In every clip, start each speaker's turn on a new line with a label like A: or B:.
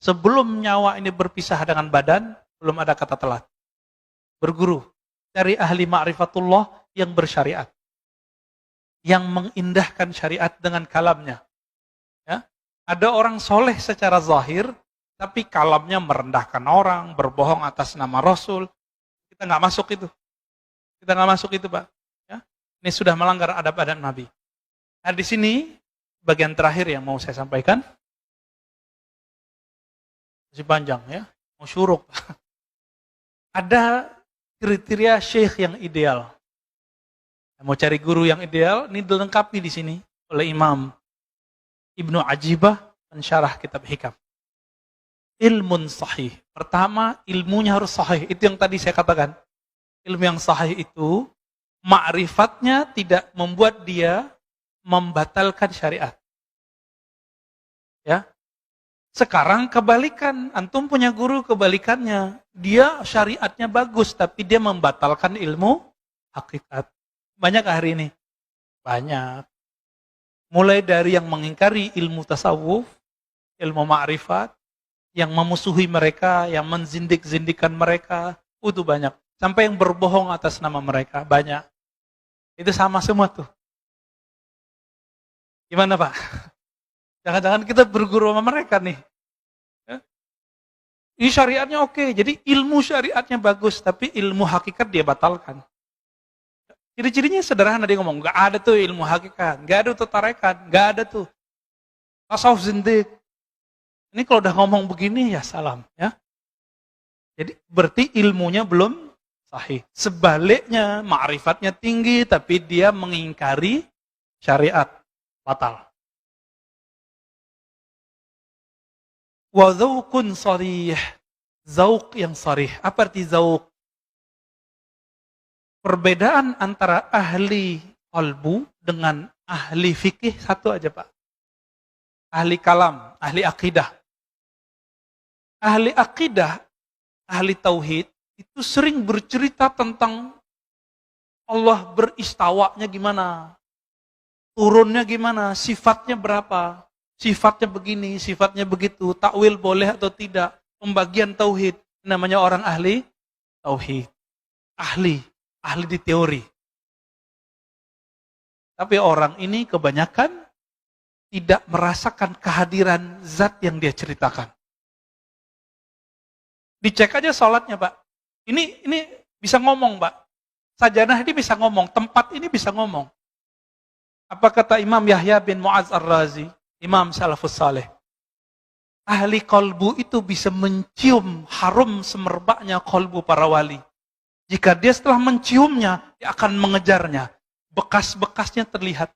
A: Sebelum nyawa ini berpisah dengan badan, belum ada kata telat. Berguru, cari ahli ma'rifatullah yang bersyariat. Yang mengindahkan syariat dengan kalamnya. Ya. Ada orang soleh secara zahir, tapi kalamnya merendahkan orang, berbohong atas nama Rasul. Kita nggak masuk itu. Kita nggak masuk itu, Pak. Ya. Ini sudah melanggar adab-adab Nabi. Nah, di sini bagian terakhir yang mau saya sampaikan. Masih panjang ya, mau syuruk. Ada kriteria syekh yang ideal. Mau cari guru yang ideal, ini dilengkapi di sini oleh Imam Ibnu Ajibah mensyarah kitab Hikam. Ilmun sahih. Pertama, ilmunya harus sahih. Itu yang tadi saya katakan. Ilmu yang sahih itu, ma'rifatnya tidak membuat dia membatalkan syariat. Ya. Sekarang kebalikan, antum punya guru kebalikannya. Dia syariatnya bagus, tapi dia membatalkan ilmu hakikat. Banyak hari ini? Banyak. Mulai dari yang mengingkari ilmu tasawuf, ilmu ma'rifat, yang memusuhi mereka, yang menzindik-zindikan mereka, itu banyak. Sampai yang berbohong atas nama mereka, banyak. Itu sama semua tuh. Gimana Pak? Jangan-jangan kita berguru sama mereka nih. Ya? Ini syariatnya oke, jadi ilmu syariatnya bagus, tapi ilmu hakikat dia batalkan. Ciri-cirinya sederhana, dia ngomong, gak ada tuh ilmu hakikat, gak ada tuh tarekat, gak ada tuh tasawuf zindik. Ini kalau udah ngomong begini ya salam. Ya. Jadi berarti ilmunya belum sahih. Sebaliknya, ma'rifatnya tinggi, tapi dia mengingkari syariat, batal. Wa dzauqun sharih, zauq yang sharih. Apa arti zauq? Perbedaan antara ahli qalbu dengan ahli fikih satu aja Pak. Ahli kalam, ahli akidah. Ahli akidah, ahli tauhid, itu sering bercerita tentang Allah beristawanya gimana, turunnya gimana, sifatnya berapa, sifatnya begini, sifatnya begitu, takwil boleh atau tidak, pembagian tauhid, namanya orang ahli tauhid. Ahli di teori. Tapi orang ini kebanyakan tidak merasakan kehadiran zat yang dia ceritakan. Dicek aja sholatnya Pak. Ini bisa ngomong Pak. Sajanah ini bisa ngomong, tempat ini bisa ngomong. Apa kata Imam Yahya bin Mu'adz Ar-Razi, Imam Salafus Saleh? Ahli kolbu itu bisa mencium harum semerbaknya kolbu para wali. Jika dia setelah menciumnya, dia akan mengejarnya. Bekas-bekasnya terlihat.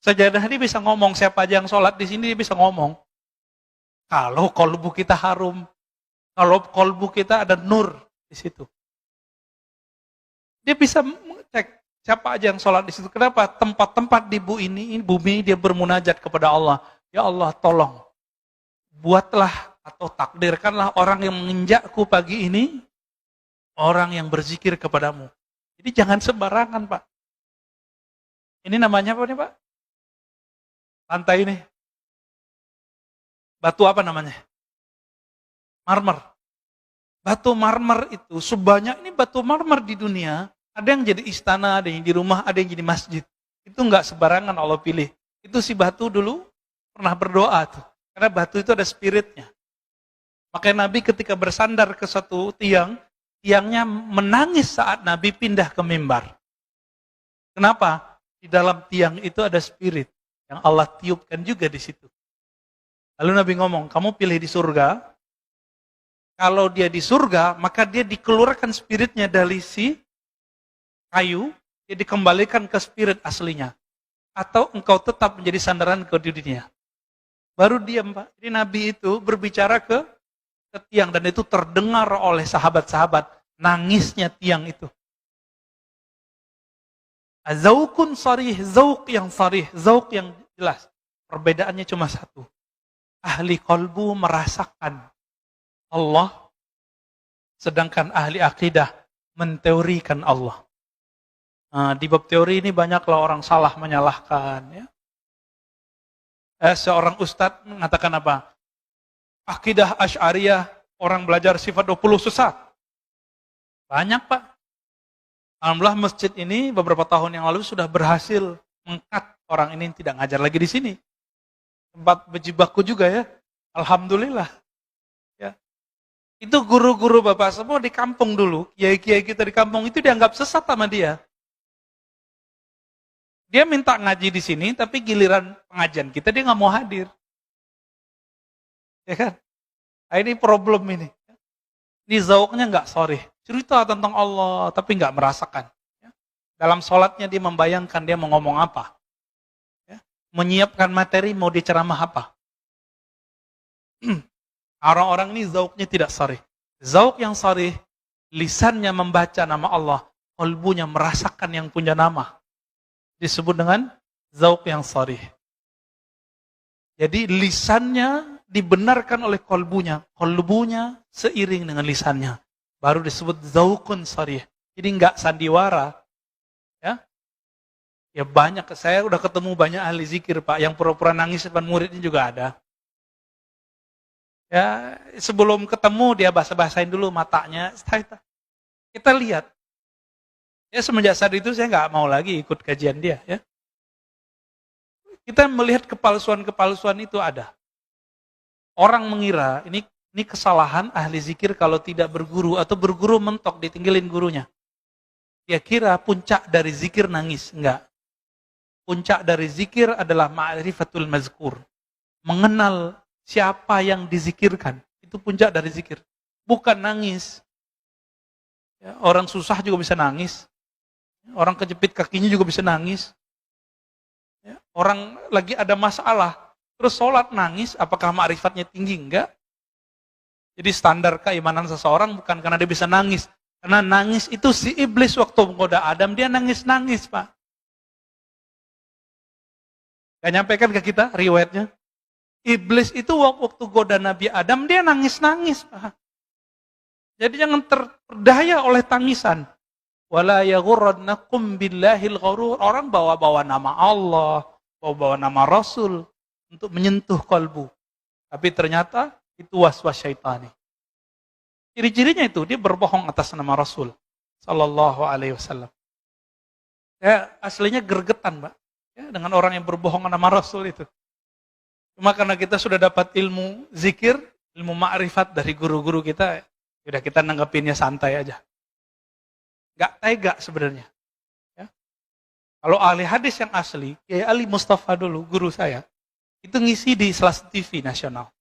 A: Sajadah ini bisa ngomong, siapa aja yang sholat di sini dia bisa ngomong. Kalau kolbu kita harum, kalau kolbu kita ada nur di situ. Dia bisa mengecek siapa aja yang sholat di situ. Kenapa? Tempat-tempat di bumi dia bermunajat kepada Allah. Ya Allah tolong, buatlah atau takdirkanlah orang yang menginjakku pagi ini, orang yang berzikir kepadamu. Jadi jangan sembarangan Pak. Ini namanya apa nih Pak? Lantai ini. Batu apa namanya? Marmer. Batu marmer itu sebanyak ini batu marmer di dunia. Ada yang jadi istana, ada yang di rumah, ada yang jadi masjid. Itu enggak sembarangan Allah pilih. Itu si batu dulu pernah berdoa tuh. Karena batu itu ada spiritnya. Makanya Nabi ketika bersandar ke satu tiang, tiangnya menangis saat Nabi pindah ke mimbar. Kenapa? Di dalam tiang itu ada spirit yang Allah tiupkan juga di situ. Lalu Nabi ngomong, kamu pilih di surga. Kalau dia di surga, maka dia dikeluarkan spiritnya dari si kayu, dia dikembalikan ke spirit aslinya. Atau engkau tetap menjadi sandaran ke dunia. Baru diam Pak. Jadi Nabi itu berbicara ke tiang dan itu terdengar oleh sahabat-sahabat nangisnya tiang itu. Zauqun sarih, zauq yang sarih, zauq yang jelas. Perbedaannya cuma satu. Ahli qalbu merasakan Allah, sedangkan ahli akidah menteorikan Allah. Nah, di bab teori ini banyaklah orang salah menyalahkan. Ya. Seorang ustadz mengatakan apa? Akidah Asy'ariyah, orang belajar sifat 20 sesat. Banyak Pak. Alhamdulillah masjid ini beberapa tahun yang lalu sudah berhasil mengkat orang ini tidak ngajar lagi di sini. Tempat berjibaku juga ya. Alhamdulillah. Ya. Itu guru-guru Bapak semua di kampung dulu, kiai-kiai kita di kampung itu dianggap sesat sama dia. Dia minta ngaji di sini, tapi giliran pengajian kita dia nggak mau hadir. Ya kan? Nah, ini problem ini. Ini zauknya nggak sorry. Cerita tentang Allah, tapi nggak merasakan. Dalam sholatnya dia membayangkan dia mau ngomong apa. Menyiapkan materi mau diceramah apa. Orang-orang ini zauknya tidak sorry. Zauk yang sorry, lisannya membaca nama Allah, kalbunya merasakan yang punya nama. Disebut dengan zauk yang sorry. Jadi lisannya dibenarkan oleh kalbunya seiring dengan lisannya. Baru disebut zaukun sorry. Jadi nggak sandiwara. Ya banyak, saya udah ketemu banyak ahli zikir Pak, yang pura-pura nangis depan muridnya juga ada. Ya, sebelum ketemu dia bahasa-bahasain dulu matanya. Kita lihat. Ya semenjak saat itu saya nggak mau lagi ikut kajian dia. Ya. Kita melihat kepalsuan-kepalsuan itu ada. Orang mengira ini kesalahan ahli zikir kalau tidak berguru atau berguru mentok ditinggalin gurunya. Dia kira puncak dari zikir nangis, enggak. Puncak dari zikir adalah ma'rifatul mazkur. Mengenal siapa yang dizikirkan. Itu puncak dari zikir. Bukan nangis. Ya, orang susah juga bisa nangis. Orang kejepit kakinya juga bisa nangis. Ya, orang lagi ada masalah. Terus sholat nangis, apakah ma'rifatnya tinggi? Enggak. Jadi standar keimanan seseorang bukan karena dia bisa nangis. Karena nangis itu si iblis waktu menggoda Adam, dia nangis-nangis Pak. Gak nyampaikan ke kita riwayatnya. Iblis itu waktu goda Nabi Adam, dia nangis-nangis Pak. Jadi jangan terperdaya oleh tangisan. Wala yaghurrannakum billahil ghurur. Orang bawa-bawa nama Allah, bawa-bawa nama Rasul untuk menyentuh kalbu. Tapi ternyata itu waswas syaitani. Ciri-cirinya itu dia berbohong atas nama Rasul sallallahu alaihi wasallam. Ya, aslinya gergetan, Mbak. Ya, dengan orang yang berbohong nama Rasul itu. Cuma karena kita sudah dapat ilmu zikir, ilmu ma'rifat dari guru-guru kita, sudah kita nanggapinnya santai aja. Gak tega sebenarnya. Ya. Kalau ahli hadis yang asli, Kiai Ali Mustafa dulu, guru saya, itu ngisi di Selas TV nasional.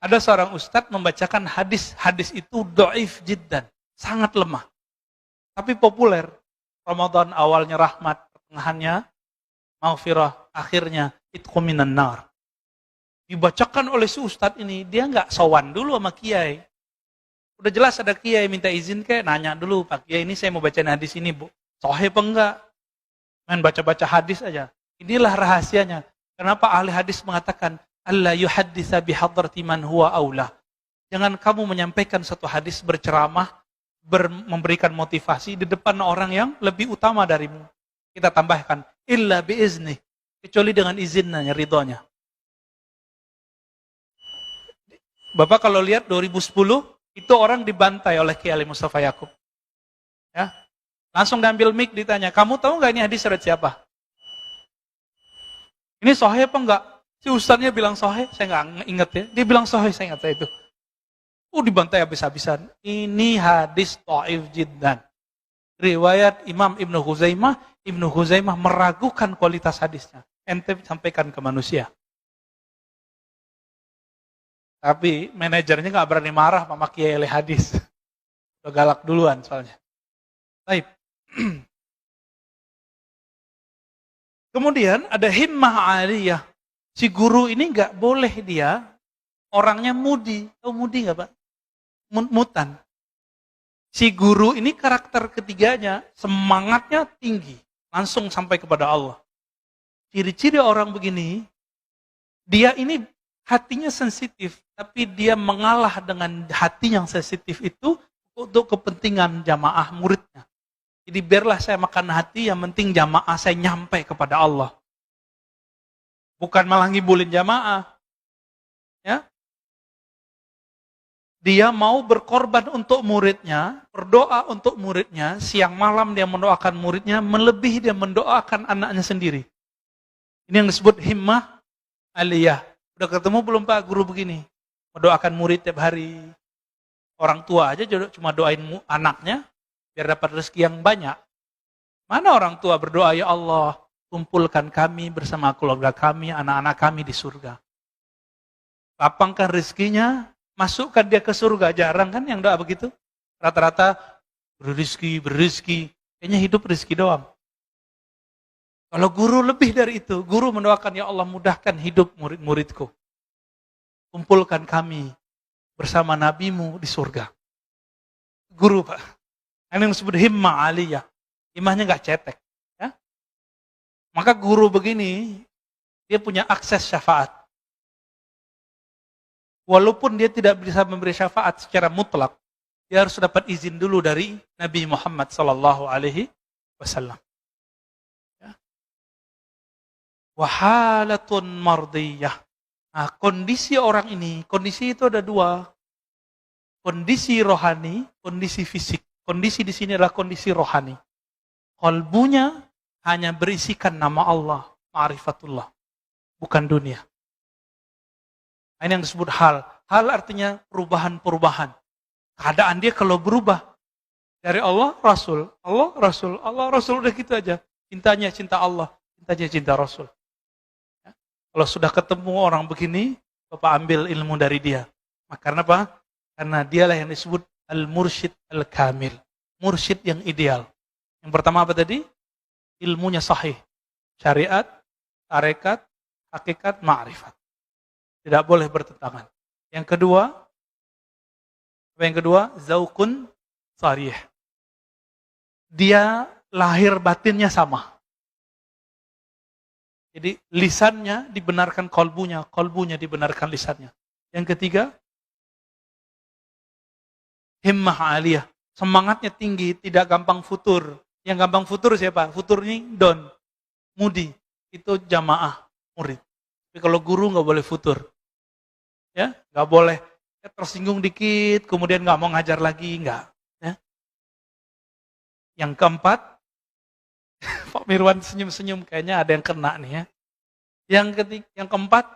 A: Ada seorang ustadz membacakan hadis itu dhaif jiddan, sangat lemah. Tapi populer. Ramadan awalnya rahmat, pertengahannya maghfirah, akhirnya itqu minan nar. Dibacakan oleh si ustadz ini, dia nggak sowan dulu sama kiai. Udah jelas ada kiai minta izin kayak nanya dulu, Pak Kiai ini saya mau bacain hadis ini, Bu. Sahih apa enggak? Main baca-baca hadis aja. Inilah rahasianya. Kenapa ahli hadis mengatakan Allah yuhadditsa bihadrati man huwa aula. Jangan kamu menyampaikan satu hadis berceramah, memberikan motivasi di depan orang yang lebih utama darimu. Kita tambahkan illa biizni, kecuali dengan izinnya, ridhonya. Bapak kalau lihat 2010 itu orang dibantai oleh Kiai Ali Mustafa Yakub. Ya. Langsung diambil mic ditanya, "Kamu tahu enggak ini hadis riwayat siapa?" Ini sahih apa enggak? Si ustaznya bilang sahih, saya enggak ingat ya. Dia bilang sahih, saya ingat itu. Dibantai habis-habisan. Ini hadis dhaif jiddan. Riwayat Imam Ibnu Huzaimah meragukan kualitas hadisnya. Ente sampaikan ke manusia. Tapi manajernya nggak berani marah sama kiai hadis. Udah galak duluan soalnya. Baik. Kemudian ada himmah aliyah. Si guru ini nggak boleh dia orangnya mudi. Tahu mudi nggak Pak? Mutan. Si guru ini karakter ketiganya semangatnya tinggi. Langsung sampai kepada Allah. Ciri-ciri orang begini, dia ini hatinya sensitif, tapi dia mengalah dengan hati yang sensitif itu untuk kepentingan jamaah muridnya. Jadi biarlah saya makan hati, yang penting jamaah saya nyampe kepada Allah. Bukan malah ngibulin jamaah. Ya. Dia mau berkorban untuk muridnya, berdoa untuk muridnya, siang malam dia mendoakan muridnya, melebihi dia mendoakan anaknya sendiri. Ini yang disebut himmah aliyah. Udah ketemu belum Pak guru begini? Mendoakan murid tiap hari. Orang tua aja cuma doain anaknya, biar dapat rezeki yang banyak. Mana orang tua berdoa, ya Allah, kumpulkan kami bersama keluarga kami, anak-anak kami di surga. Lapangkan rezekinya, masukkan dia ke surga. Jarang kan yang doa begitu? Rata-rata berizki. Kayaknya hidup rezeki doang. Kalau guru lebih dari itu. Guru mendoakan, ya Allah mudahkan hidup murid-muridku. Kumpulkan kami bersama nabimu di surga. Guru Pak. Ini yang disebut himmah aliyah. Himmahnya gak cetek. Ya? Maka guru begini, dia punya akses syafaat. Walaupun dia tidak bisa memberi syafaat secara mutlak, dia harus dapat izin dulu dari Nabi Muhammad SAW. Ya. Wahalatun mardiyah. Nah, kondisi orang ini, kondisi itu ada dua. Kondisi rohani, kondisi fisik. Kondisi di sini adalah kondisi rohani. Qalbunya hanya berisikan nama Allah, ma'rifatullah, bukan dunia. Ini yang disebut hal. Hal artinya perubahan-perubahan. Keadaan dia kalau berubah dari Allah, Rasul, Allah, Rasul, Allah, Rasul, udah gitu aja. Cintanya cinta Allah, cintanya cinta Rasul. Ya. Kalau sudah ketemu orang begini, Bapak ambil ilmu dari dia. Karena apa? Karena dialah yang disebut al-mursyid al-kamil. Mursyid yang ideal. Yang pertama apa tadi? Ilmunya sahih. Syariat, tarekat, hakikat, ma'rifat. Tidak boleh bertentangan. Yang kedua, apa yang kedua? Zaukun sarih. Dia lahir batinnya sama. Jadi lisannya dibenarkan kolbunya, kolbunya dibenarkan lisannya. Yang ketiga, himmah aliyah. Semangatnya tinggi, tidak gampang futur. Yang gampang futur siapa? Futur ini don, mudi. Itu jamaah, murid. Tapi kalau guru nggak boleh futur. Ya, nggak boleh tersinggung dikit, kemudian nggak mau ngajar lagi, nggak. Ya. Yang keempat, Pak Mirwan senyum-senyum, kayaknya ada yang kena nih ya. Yang keempat,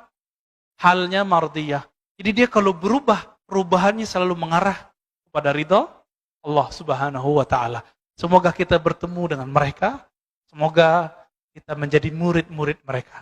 A: halnya mardiyah. Jadi dia kalau berubah, perubahannya selalu mengarah kepada ridho Allah Subhanahu wa Ta'ala. Semoga kita bertemu dengan mereka, semoga kita menjadi murid-murid mereka.